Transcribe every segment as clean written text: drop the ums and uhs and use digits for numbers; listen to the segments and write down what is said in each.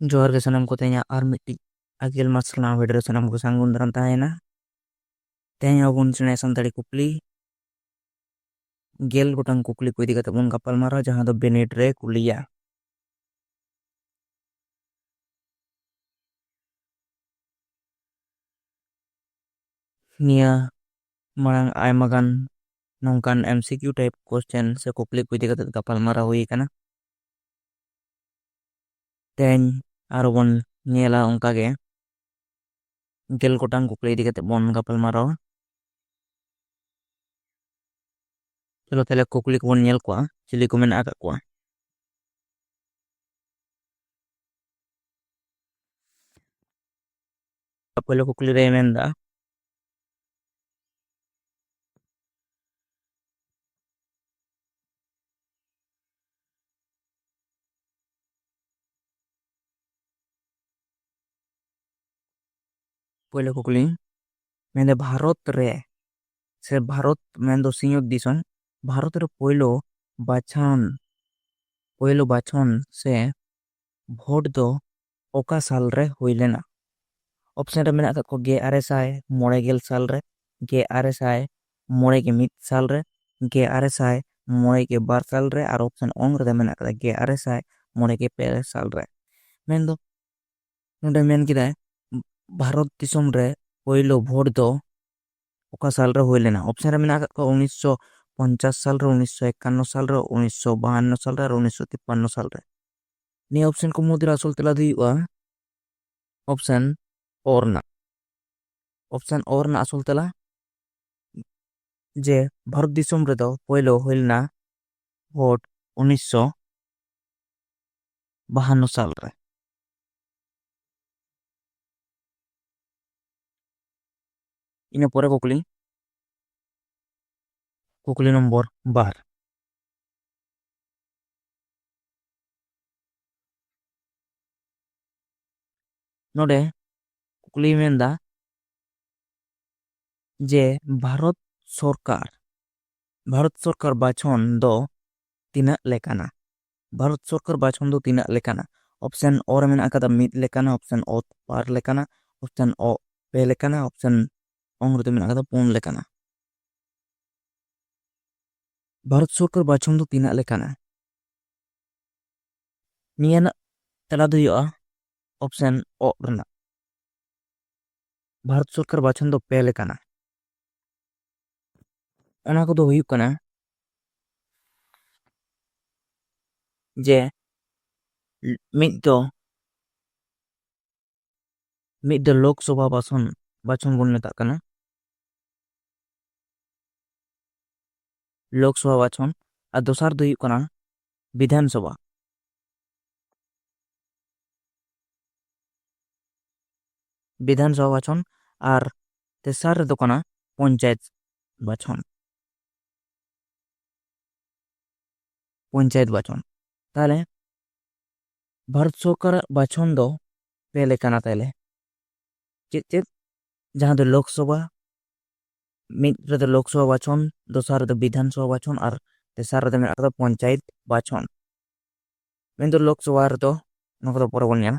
जोहार के सनम को तेया आर मिट्टी अगिल मार्शल वीडियो सनम को सांगुन दरन ताहेना तेया अबुन चने संताड़ी कुपली गेल गोटांग कुकली को इदी कते बन गपाल मारा जहां दो बेनेट रे कुलिया निया marang aymagan nongkan MCQ type question se कुकली को इदी कते गपाल मारा हुई kana तेन आरोबन नियला onka ge गेल गोटांग कुकली इदी कते बन गपाल मारा चलो तेले कुकली को बन नियल को चिली को मेन आका को पहले कुकली रे मेंदा पहले कुकली मेंदे भारत रे से भारत मेंदो सिंह दिसन भारत रे पहलो बाछन से भोट दो ओका साल रे हुई लेना ऑप्शन रे मेना को गे आरएसआई मोड़े गेल साल रे गे आरएसआई मोड़े के मित साल रे गे आरएसआई मोड़े के बार साल रे और ऑप्शन ओंग रे मेना का गे आरएसआई मोड़े के पे साल रे मेन दो नोडे मेन किदा भारत दिसम रे पहलो भोट दो ओका साल रे हुई लेना ऑप्शन रे मेना को 1950 साल रे 1951 साल रे 1952 साल रे और 1953 साल रे ni ऑप्शन को मुद्रा असल तेला दिवा ऑप्शन और ना ऑप्शन और ना असल तेला जे भारत दिसम रे दो पहलो हुइलना भोट 1952 साल रे इने परे कुकली नंबर 12 नोडे कुकली मेंदा जे भारत सरकार बाछन दो तीना लेकाना भारत सरकार बाछन दो तीना लेकाना ऑप्शन और मेना का मिद लेकाना ऑप्शन ओ पार लेकाना ऑप्शन ओ पे लेकाना ऑप्शन ओंग्रते मेना का पुन लेकाना भारत सरकार बाछन दो तीना लेकाना नियन तेला दो हुआ ऑप्शन ओ रना भारत सरकार बाछन दो पे लेकाना अना को दो हुई कना जे मिद दो लोकसभा बाछन बन मेता कना लोकसभा बाछन और दोसार दो हुई कना विधानसभा बाछन और तेसार दो कना पंचायत बाछन ताले भारत सरकार बाछन दो पे लेकाना ताले चेत चेत जहां दो लोकसभा मिद रे लोकसभा बाछन दोसार दो विधानसभा बाछन और तेसार दो मेना का पंचायत बाछन मेन दो लोकसभा रे दो नको परे बोलनिया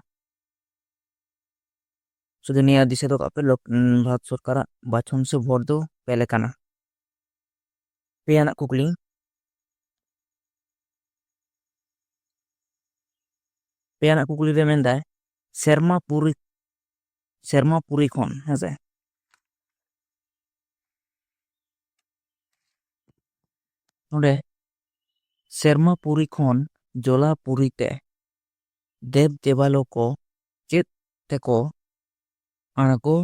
सुदु निया दिसे दो आपे भारत सरकार बाछन से भोट दो पे लेकाना पेयाना कुकली रे मेंदा शर्मा पुरी खन हेसे नोडे शर्मा पुरी खन जोलापुरी ते देव देवालो को चेत तेको आनको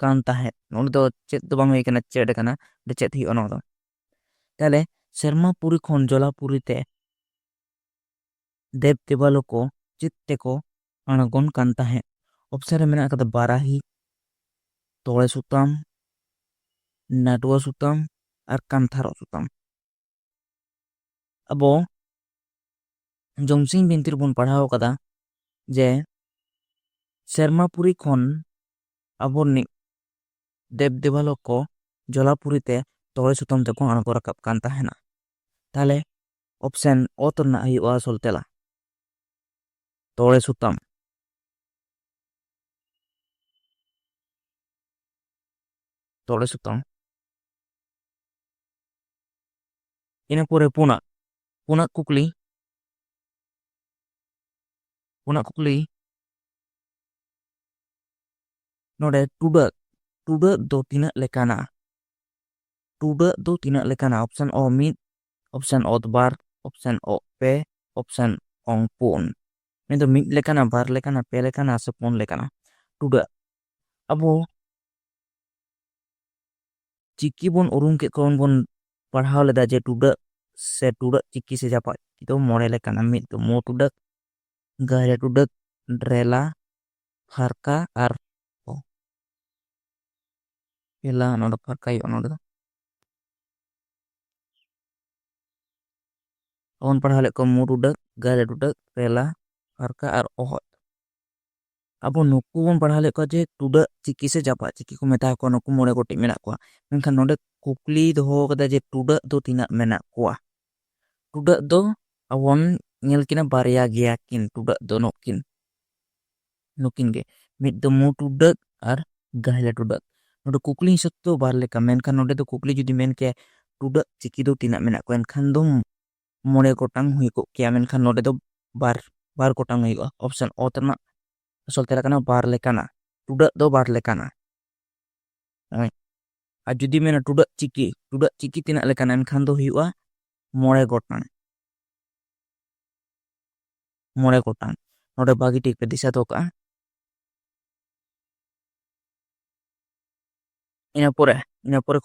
कान ताहे नोडे दो चेत दो बांग हुई कना चेड कना दे चेत ही ono दो ताले शर्मा पुरी खन जोलापुरी ते देव देवालो को चेत तेको आनगोन कान ताहे ऑप्शन रे मेना का बाराही तोड़े सुताम नाटुआ सुताम और कांथारो सुताम अब जमसिंग बिनतिर बन पढ़ाओ कदा जे शर्मापुरी खन अब देव देवालो को जलापुरी ते तोड़े सुताम तेको आणको रकाब कान ताहेना ताले ऑप्शन ओ तो ना हुआ असल तेला तोड़े सुताम ᱛᱚᱲᱮ ᱥᱩᱛᱟᱹᱢ, ᱤᱱᱟᱹ ᱯᱚᱨᱮ ᱯᱩᱱᱟᱜ ᱠᱩᱠᱞᱤ, ᱱᱚᱰᱮ ᱴᱩᱰᱟᱹᱜ ᱫᱚ ᱛᱤᱱᱟᱹᱜ ᱞᱮᱠᱟᱱᱟ? ᱴᱩᱰᱟᱹᱜ ᱫᱚ ᱛᱤᱱᱟᱹᱜ ᱞᱮᱠᱟᱱᱟ? ᱚᱯᱥᱮᱱ ᱚ 1, ᱚᱯᱥᱮᱱ ᱚ 2, ᱚᱯᱥᱮᱱ ᱚ 2, ᱚᱯᱥᱮᱱ ᱚᱝ 4। ᱱᱤᱭᱟᱹ ᱫᱚ 1 ᱞᱮᱠᱟᱱᱟ, 2 ᱞᱮᱠᱟᱱᱟ, 2 ᱞᱮᱠᱟᱱᱟ ᱥᱮ 4 ᱞᱮᱠᱟᱱᱟ? ᱴᱩᱰᱟᱹᱜ ᱟᱵᱚ ᱪᱤᱠᱤ ᱵᱚᱱ ᱩᱨᱩᱢ ᱠᱮᱫ ᱠᱚᱣᱟ ᱵᱚᱱ ᱯᱟᱲᱦᱟᱣ ᱞᱮᱫᱟ ᱡᱮ ᱴᱩᱰᱟᱹᱜ ᱥᱮ ᱴᱩᱰᱟᱹᱜ ᱪᱤᱠᱤ ᱥᱮ ᱡᱟᱯᱟᱜ ᱪᱤᱠᱤ ᱫᱚ 5 ᱞᱮᱠᱟᱱᱟ। ᱢᱤᱫ ᱫᱚ ᱢᱚ ᱴᱩᱰᱟᱹᱜ, ᱜᱟᱭᱨᱟ ᱴᱩᱰᱟᱹᱜ, ᱰᱨᱮᱞᱟ, ᱯᱷᱟᱨᱠᱟ ᱟᱨ ᱮᱞᱟ, ᱱᱚᱰᱮ ᱯᱷᱟᱨᱠᱟ ᱦᱩᱭᱩᱜᱼᱟ। ᱱᱚᱰᱮ ᱫᱚ ᱵᱚᱱ ᱯᱟᱲᱦᱟᱣ ᱞᱮᱫ ᱠᱚᱣᱟ ᱢᱚ ᱴᱩᱰᱟᱹᱜ, ᱜᱟᱭᱨᱟ ᱴᱩᱰᱟᱹᱜ, ᱨᱮᱞᱟ, ᱯᱷᱟᱨᱠᱟ ᱟᱨ ᱚᱦᱚᱫ। ᱟᱵᱚ ᱱᱩᱠᱩ ᱵᱚᱱ ᱯᱟᱲᱦᱟᱣ ᱞᱮᱫ ᱠᱚᱣᱟ ᱡᱮ ᱴᱩᱰᱟᱹᱜ ᱪᱤᱠᱤ ᱥᱮ ᱡᱟᱯᱟᱜ ᱪᱤᱠᱤ ᱠᱚ ᱢᱮᱛᱟ ᱠᱚᱣᱟ, ᱱᱩᱠᱩ 5 ᱜᱚᱴᱮᱡ ᱢᱮᱱᱟᱜ ᱠᱚᱣᱟ। ᱢᱮᱱᱠᱷᱟন ᱱᱚᱰᱮ ᱠᱩᱠᱞᱤ ᱫᱚᱦᱚ ᱠᱟᱫᱟ ᱡᱮ ᱴᱩᱰᱟᱹᱜ ᱫᱚ ᱛᱤᱱᱟᱹᱜ ᱢᱮᱱᱟᱜ ᱠᱚᱣᱟ? ᱴᱩᱰᱟᱹᱜ ᱫᱚ ᱟᱵᱚ ᱵᱚᱱ ᱧᱮᱞ ᱠᱤᱱᱟ ᱵᱟᱨᱭᱟ ᱜᱮᱭᱟ ᱠᱤᱱ ᱴᱩᱰᱟᱹᱜ ᱫᱚ ᱱᱩᱠᱤᱱ ᱜᱮ, ᱢᱤᱫ ᱫᱚ ᱢᱚ ᱴᱩᱰᱟᱹᱜ ᱟᱨ ᱜᱟᱭᱞᱟ ᱴᱩᱰᱟᱹᱜ। ᱱᱚᱰᱮ ᱠᱩᱠᱞᱤ ᱦᱤᱥᱟᱹᱵ ᱫᱚ 2 ᱞᱮᱠᱟ, ᱢᱮᱱᱠᱷᱟन ᱱᱚᱰᱮ ᱫᱚ ᱠᱩᱠᱞᱤ ᱡᱩᱫᱤ ᱢᱮᱱ ᱠᱮᱭᱟ ᱴᱩᱰᱟᱹᱜ ᱪᱤᱠᱤ ᱫᱚ ᱛᱤᱱᱟᱹᱜ ᱢᱮᱱᱟᱜ ᱠᱚᱣᱟ, ᱮᱱᱠᱷᱟᱱ ᱫᱚ 5 ᱜᱚᱴᱟᱝ ᱦᱩᱭ ᱠᱚᱜ ᱠᱮᱭᱟ। ᱢᱮᱱᱠᱷᱟन ᱱᱚᱰᱮ ᱫᱚ ᱵᱟᱨ ᱜᱚᱴᱟᱝ ᱦᱩᱭᱩᱜᱼᱟ। ᱚᱯᱥᱮᱱ ᱚ ᱛᱮᱱᱟᱜ ᱟᱥᱚᱞ ᱛᱮᱞᱟ ᱠᱟᱱᱟ 2 ᱞᱮᱠᱟᱱᱟ, ᱴᱩᱰᱟᱹᱜ ᱫᱚ 2 ᱞᱮᱠᱟᱱᱟ। ᱟᱨ ᱡᱩᱫᱤ ᱢᱮᱱᱟ ᱴᱩᱰᱟᱹᱜ ᱪᱤᱠᱤ ᱛᱤᱱᱟᱹᱜ ᱞᱮᱠᱟᱱᱟ, ᱮᱱᱠᱷᱟᱱ ᱫᱚ ᱦᱩᱭᱩᱜᱼᱟ 5 ᱜᱚᱴᱟᱝ। 5 ᱜᱚᱴᱟᱝ, ᱱᱚᱰᱮ ᱵᱷᱟᱹᱜᱤ ᱴᱷᱤᱠ ᱯᱮ ᱫᱤᱥᱟᱹ ᱫᱚᱦᱚ ᱠᱟᱜᱼᱟ। ᱤᱱᱟᱹ ᱯᱚᱨᱮ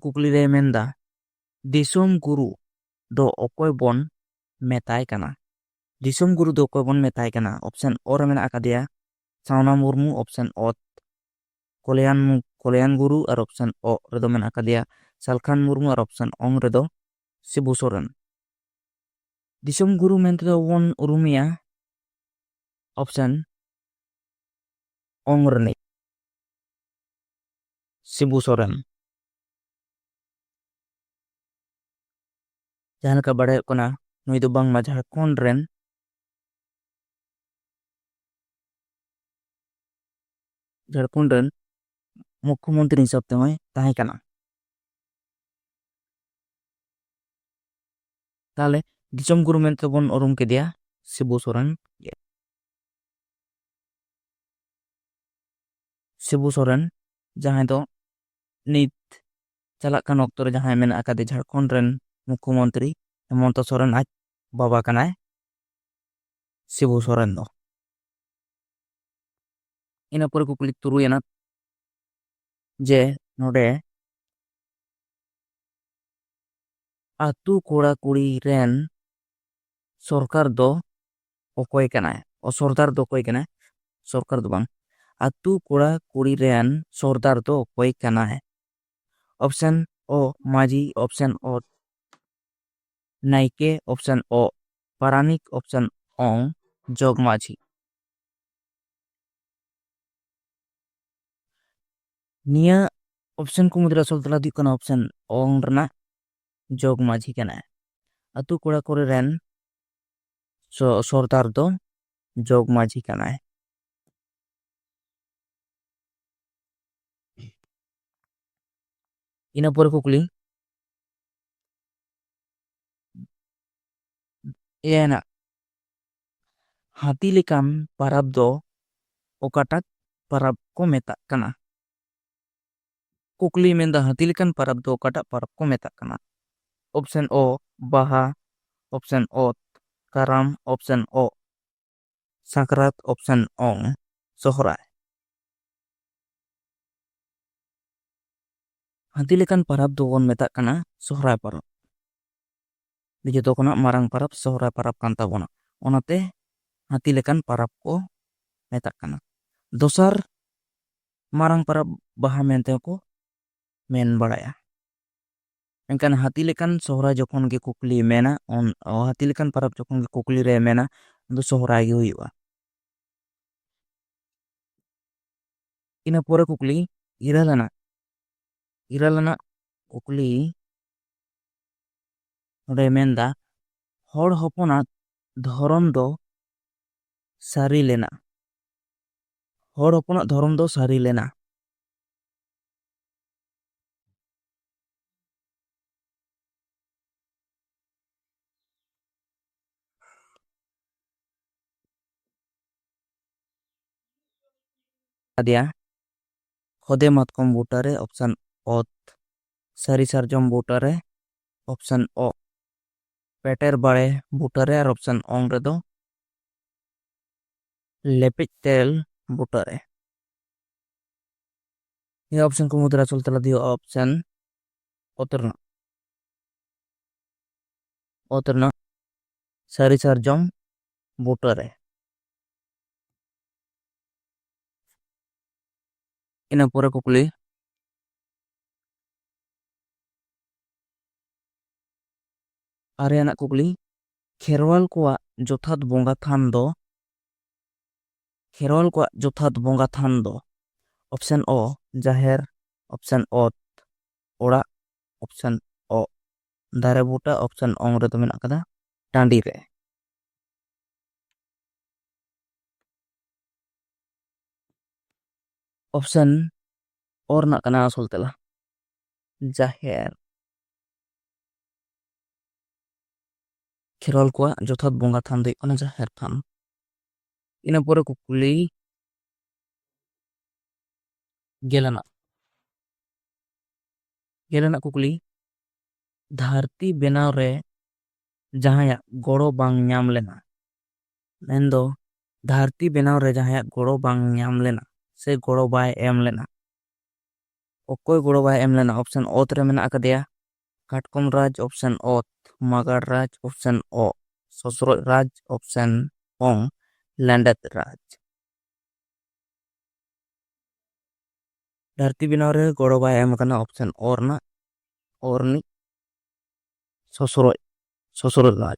ᱠᱩᱠᱞᱤ, ᱨᱮ ᱢᱮᱱᱫᱟ ᱫᱤᱥᱚᱢ ᱜᱩᱨᱩ ᱫᱚ ᱚᱠᱚᱭ ᱵᱚᱱ ᱢᱮᱛᱟᱭ ᱠᱟᱱᱟ? ᱫᱤᱥᱚᱢ ᱜᱩᱨᱩ ᱫᱚ ᱚᱠᱚᱭ ᱵᱚᱱ ᱢᱮᱛᱟᱭ ᱠᱟᱱᱟ? ᱚᱯᱥᱮᱱ ᱚ ᱨᱮ ᱢᱮᱱᱟᱜ ᱟᱠᱟᱫᱮᱭᱟ ᱥᱟᱣᱱᱟ ᱢᱩᱨᱢᱩ, ᱚᱯᱥᱮᱱ ᱚ ᱠᱚᱞᱭᱟᱱ ᱜᱩᱨᱩ ᱟᱨ ᱚᱯᱥᱮᱱ ᱚ ᱨᱮᱫᱚ ᱢᱮᱱᱟᱜ ᱟᱠᱟᱫᱮᱭᱟ ᱥᱟᱞᱠᱷᱟᱱ ᱢᱩᱨᱢᱩ ᱟᱨ ᱚᱯᱥᱮᱱ ᱚᱝ ᱨᱮᱫᱚ ᱥᱤᱵᱩ ᱥᱚᱨᱮᱱ। ᱫᱤᱥᱚᱢ ᱜᱩᱨᱩ ᱢᱮᱱᱛᱮᱫᱚ ᱵᱚᱱ ᱩᱨᱩᱢᱮᱭᱟ ᱚᱯᱥᱮᱱ ᱚᱝ ᱨᱤᱱᱤᱡ ᱥᱤᱵᱩ ᱥᱚᱨᱮᱱ। ᱡᱟᱦᱟᱸ ᱞᱮᱠᱟ ᱵᱟᱲᱟᱭᱚᱜ ᱠᱟᱱᱟ ᱱᱩᱭ ᱫᱚ ᱵᱟᱝᱢᱟ ᱡᱷᱟᱲᱠᱷᱚᱸᱰ ᱨᱮᱱ ᱢᱩᱠᱷᱚ ᱢᱚᱱᱛᱨᱤ ᱦᱤᱥᱟᱹᱵ ᱛᱮᱦᱚᱸᱭ ᱛᱟᱦᱮᱸ ᱠᱟᱱᱟ। ᱛᱟᱦᱚᱞᱮ ᱫᱤᱥᱚᱢ ᱜᱩᱨᱩ ᱢᱮᱱᱛᱮ ᱵᱚᱱ ᱩᱨᱩᱢ ᱠᱮᱫᱮᱭᱟ ᱥᱤᱵᱩ ᱥᱚᱨᱮᱱ। ᱥᱤᱵᱩ ᱥᱚᱨᱮᱱ ᱡᱟᱦᱟᱸᱭ ᱫᱚ ᱱᱤᱛ ᱪᱟᱞᱟᱜ ᱠᱟᱱ ᱚᱠᱛᱚ ᱨᱮ ᱡᱟᱦᱟᱸᱭ ᱢᱮᱱᱟᱜ ᱟᱠᱟᱫᱮ ᱡᱷᱟᱲᱠᱷᱚᱸᱰ ᱨᱮᱱ ᱢᱩᱠᱷᱚ ᱢᱚᱱᱛᱨᱤ ᱦᱮᱢᱚᱱᱛᱚ ᱥᱚᱨᱮᱱ ᱟᱡ ᱵᱟᱵᱟ ᱠᱟᱱᱟᱭ ᱥᱤᱵᱩ ᱥᱚᱨᱮᱱ ᱫᱚ। ᱤᱱᱟᱹ ᱯᱚᱨᱮ ᱠᱩᱠᱞᱤ 3 ᱟᱱᱟᱜ ᱡᱮ ᱱᱚᱰᱮ ᱟᱛᱳ ᱠᱚᱲᱟ ᱠᱩᱲᱤ ᱨᱮᱱ ᱥᱚᱨᱠᱟᱨ ᱫᱚ ᱚᱠᱚᱭ ᱠᱟᱱᱟᱭ? ᱥᱚᱨᱫᱟᱨ ᱫᱚ ᱚᱠᱚᱭ ᱠᱟᱱᱟᱭ? ᱥᱚᱨᱠᱟর ᱫᱚ ᱵᱟᱝ, ᱟᱛᱳ ᱠᱚᱲᱟ ᱠᱩᱲᱤ ᱨᱮᱱ ᱥᱚᱨᱫᱟর ᱫᱚ ᱚᱠᱚᱭ ᱠᱟᱱᱟᱭ? ᱚᱯᱥᱮᱱ ᱚ ᱢᱟᱹᱡᱷᱤ, ᱚᱯᱥᱮᱱ ᱚ ᱱᱟᱭᱠᱮ, ᱚᱯᱥᱮᱱ ᱚ ᱯᱟᱨᱟᱱᱤᱠ, ᱚᱯᱥᱮᱱ ᱚᱝ ᱡᱚᱜᱽ ᱢᱟᱹᱡᱷᱤ। ᱱᱤᱭᱟᱹ ᱚᱯᱥᱮᱱ ᱠᱚ ᱢᱩᱫᱽᱨᱮ ᱟᱥᱚᱞ ᱛᱮᱞᱟ ᱫᱚ ᱦᱩᱭᱩᱜ ᱠᱟᱱᱟ ᱚᱯᱥᱮᱱ ᱚᱝ ᱨᱮᱱᱟᱜ ᱡᱚᱜᱽ ᱢᱟᱹᱡᱷᱤ ᱠᱟᱱᱟᱭ। ᱟᱛᱳ ᱠᱚᱲᱟ ᱠᱩᱲᱤ ᱨᱮᱱ ᱥᱚᱨᱫᱟর ᱫᱚ ᱡᱚᱜᱽ ᱢᱟᱹᱡᱷᱤ ᱠᱟᱱᱟᱭ। ᱤᱱᱟᱹ ᱯᱚᱨᱮ ᱠᱩᱠᱞᱤ 6 ᱟᱱᱟᱜ ᱦᱟᱹᱛᱤ ᱞᱮᱠᱟᱱ ᱯᱟᱨᱟᱵᱽ ᱫᱚ ᱚᱠᱟᱴᱟᱜ ᱯᱟᱨᱟᱵᱽ ᱠᱚ ᱢᱮᱛᱟᱜ ᱠᱟᱱᱟ? ᱠᱩᱠᱞᱤ ᱢᱮᱱᱫᱟ ᱦᱟᱹᱛᱤ ᱞᱮᱠᱟᱱ ᱯᱟᱨᱟᱵᱽ ᱫᱚ ᱚᱠᱟᱴᱟᱜ ᱯᱟᱨᱟᱵᱽ ᱠᱚ ᱢᱮᱛᱟᱜ ᱠᱟᱱᱟ? ᱚᱯᱥᱮᱱ ᱚ ᱵᱟᱦᱟ, ᱚᱯᱥᱮᱱ ᱚ ᱠᱟᱨᱟᱢ, ᱚᱯᱥᱮᱱ ᱚ ᱥᱟᱠᱨᱟᱛ, ᱚᱯᱥᱮᱱ ᱚᱝ ᱥᱚᱦᱨᱟᱭ। ᱦᱟᱹᱛᱤ ᱞᱮᱠᱟᱱ ᱯᱟᱨᱟᱵᱽ ᱫᱚᱵᱚᱱ ᱢᱮᱛᱟᱜ ᱠᱟᱱᱟ ᱥᱚᱦᱨᱟᱭ ᱯᱚᱨᱚᱵᱽ। ᱡᱚᱛᱚ ᱠᱷᱚᱱᱟᱜ ᱢᱟᱨᱟᱝ ᱯᱟᱨᱟᱵᱽ ᱥᱚᱦᱨᱟᱭ ᱯᱟᱨᱟᱵᱽ ᱠᱟᱱ ᱛᱟᱵᱚᱱᱟ, ᱚᱱᱟᱛᱮ ᱦᱟᱹᱛᱤ ᱞᱮᱠᱟᱱ ᱯᱟᱨᱟᱵᱽ ᱠᱚ ᱢᱮᱛᱟᱜ ᱠᱟᱱᱟ। ᱫᱚᱥᱟᱨ ᱢᱟᱨᱟᱝ ᱯᱟᱨᱟᱵᱽ ᱵᱟᱦᱟ ᱢᱮᱱᱛᱮ ᱠᱚ ᱢᱮᱱ ᱵᱟᱲᱟᱭᱟ। ᱮᱱᱠᱷᱟᱱ ᱦᱟᱹᱛᱤ ᱞᱮᱠᱟᱱ ᱥᱚᱦᱨᱟᱭ ᱡᱚᱠᱷᱚᱱ ᱜᱮ ᱠᱩᱠᱞᱤ ᱢᱮᱱᱟ, ᱦᱟᱹᱛᱤ ᱞᱮᱠᱟᱱ ᱯᱟᱨᱟᱵᱽ ᱡᱚᱠᱷᱚᱱ ᱜᱮ ᱠᱩᱠᱞᱤ ᱨᱮ ᱢᱮᱱᱟ ᱫᱚ ᱥᱚᱦᱨᱟᱭ ᱜᱮ ᱦᱩᱭᱩᱜᱼᱟ। ᱤᱱᱟᱹ ᱯᱚᱨᱮ ᱠᱩᱠᱞᱤ 9 ᱟᱱᱟᱜ ᱠᱩᱠᱞᱤ ᱱᱚᱰᱮ ᱢᱮᱱᱫᱟ ᱦᱚᱲ ᱦᱚᱯᱚᱱᱟᱜ ᱫᱷᱚᱨᱚᱢ ᱫᱚ ᱥᱟᱹᱨᱤ ᱞᱮᱱᱟ ᱦᱚᱲ ᱦᱚᱯᱚᱱᱟᱜ ᱫᱷᱚᱨᱚᱢ ᱫᱚ ᱥᱟᱹᱨᱤ ᱞᱮᱱᱟ? ᱟᱫᱮᱭᱟ ᱠᱷᱚᱫᱮ ᱢᱟᱛᱠᱚᱢ ᱵᱩᱴᱟᱹᱨᱮ ᱚᱯᱥᱮᱱ ᱚᱛ, ᱥᱟᱹᱨᱤ ᱥᱟᱨᱡᱚᱢ ᱵᱩᱴᱟᱹᱨᱮ ᱚᱯᱥᱮᱱ ᱚ, ᱯᱮᱴᱮᱨ ᱵᱟᱲᱮ ᱵᱩᱴᱟᱹᱨᱮ ᱟᱨ ᱚᱯᱥᱮᱱ ᱚᱝ ᱨᱮᱫᱚ ᱞᱮᱯᱮᱡ ᱛᱮᱨᱮᱞ ᱵᱩᱴᱟᱹᱨᱮ। ᱱᱤᱭᱟᱹ ᱚᱯᱥᱮᱱ ᱠᱚ ᱢᱩᱫᱽᱨᱮ ᱟᱥᱚᱞ ᱛᱮᱞᱟ ᱫᱚ ᱦᱩᱭᱩᱜᱼᱟ ᱚᱯᱥᱮᱱ ᱚᱛ ᱨᱮᱱᱟᱜ। ᱚᱛ ᱨᱮᱱᱟᱜ ᱥᱟᱹᱨᱤ ᱥᱟᱨᱡᱚᱢ ᱵᱩᱴᱟᱹᱨᱮ। ᱤᱱᱟᱹ ᱯᱚᱨᱮ ᱠᱩᱠᱞᱤ, ᱟᱨᱮᱭᱟᱱᱟᱜ ᱠᱩᱠᱞᱤ, ᱠᱷᱮᱨᱣᱟᱞ ᱠᱚᱣᱟᱜ ᱡᱚᱛᱷᱟᱛ ᱵᱚᱸᱜᱟ ᱛᱷᱟᱱ ᱫᱚ, ᱠᱷᱮᱨᱣᱟᱞ ᱠᱚᱣᱟᱜ ᱡᱚᱛᱷᱟᱛ ᱵᱚᱸᱜᱟ ᱛᱷᱟᱱ ᱫᱚ ᱚᱯᱥᱮᱱ ᱚ ᱡᱟᱦᱮᱨ, ᱚᱯᱥᱮᱱ ᱚᱛ ᱚᱲᱟᱜ, ᱚᱯᱥᱮᱱ ᱚ ᱫᱟᱨᱮ ᱵᱩᱴᱟᱹ, ᱚᱯᱥᱮᱱ ᱚᱝ ᱨᱮᱫᱚ ᱢᱮᱱᱟᱜ ᱠᱟᱫᱟ ᱴᱟᱺᱰᱤ ᱨᱮ। ᱚᱯᱥᱮᱱ ᱚ ᱨᱮᱱᱟᱜ ᱠᱟᱱᱟ ᱟᱥᱚᱞ ᱛᱮᱞᱟ ᱡᱟᱦᱮᱨ। ᱠᱷᱮᱨᱣᱟᱞ ᱠᱚᱣᱟᱜ ᱡᱚᱛᱷᱟᱛ ᱵᱚᱸᱜᱟ ᱛᱷᱟᱱ ᱫᱚ ᱦᱩᱭᱩᱜ ᱠᱟᱱᱟ ᱡᱟᱦᱮᱨ ᱛᱷᱟᱱ। ᱤᱱᱟᱹ ᱯᱚᱨᱮ ᱠᱩᱠᱞᱤ ᱜᱮᱞᱟᱱᱟᱜ ᱠᱩᱠᱞᱤ, ᱫᱷᱟᱹᱨᱛᱤ ᱵᱮᱱᱟᱣ ᱨᱮ ᱡᱟᱦᱟᱸᱭᱟᱜ ᱜᱚᱲᱚ ᱵᱟᱝ ᱧᱟᱢ ᱞᱮᱱᱟ, ᱢᱮᱱᱫᱚ ᱫᱷᱟᱹᱨᱛᱤ ᱵᱮᱱᱟᱣ ᱨᱮ ᱡᱟᱦᱟᱸᱭᱟᱜ ᱜᱚᱲᱚ ᱵᱟᱝ ᱧᱟᱢ ᱞᱮᱱᱟ ᱥᱮ ᱜᱚᱲᱚ ᱵᱟᱭ ᱮᱢ ᱞᱮᱱᱟ, ᱚᱠᱚᱭ ᱜᱚᱲᱚ ᱵᱟᱭ ᱮᱢ ᱞᱮᱱᱟ? ᱚᱯᱥᱮᱱ ᱚᱛ ᱨᱮ ᱢᱮᱱᱟᱜ ᱟᱠᱟᱫᱮᱭᱟ ᱠᱟᱴᱠᱚᱢ ᱨᱟᱡᱽ, ᱚᱯᱥᱮᱱ ᱚᱛ ᱢᱟᱜᱟᱲ ᱨᱟᱡᱽ, ᱚᱯᱥᱮᱱ ᱚ ᱥᱚᱥᱨᱚᱡ ᱨᱟᱡᱽ, ᱚᱯᱥᱮᱱ ᱚᱝ ᱞᱮᱸᱰᱮᱛ ᱨᱟᱡᱽ। ᱫᱷᱟᱹᱨᱛᱤ ᱵᱮᱱᱟᱣ ᱨᱮ ᱜᱚᱲᱚ ᱵᱟᱭ ᱮᱢ ᱟᱠᱟᱱᱟ ᱚᱯᱥᱮᱱ ᱚ ᱨᱮᱱᱟᱜ ᱚ ᱨᱤᱱᱤᱡ ᱥᱚᱥᱨᱚᱡ ᱨᱟᱡᱽ।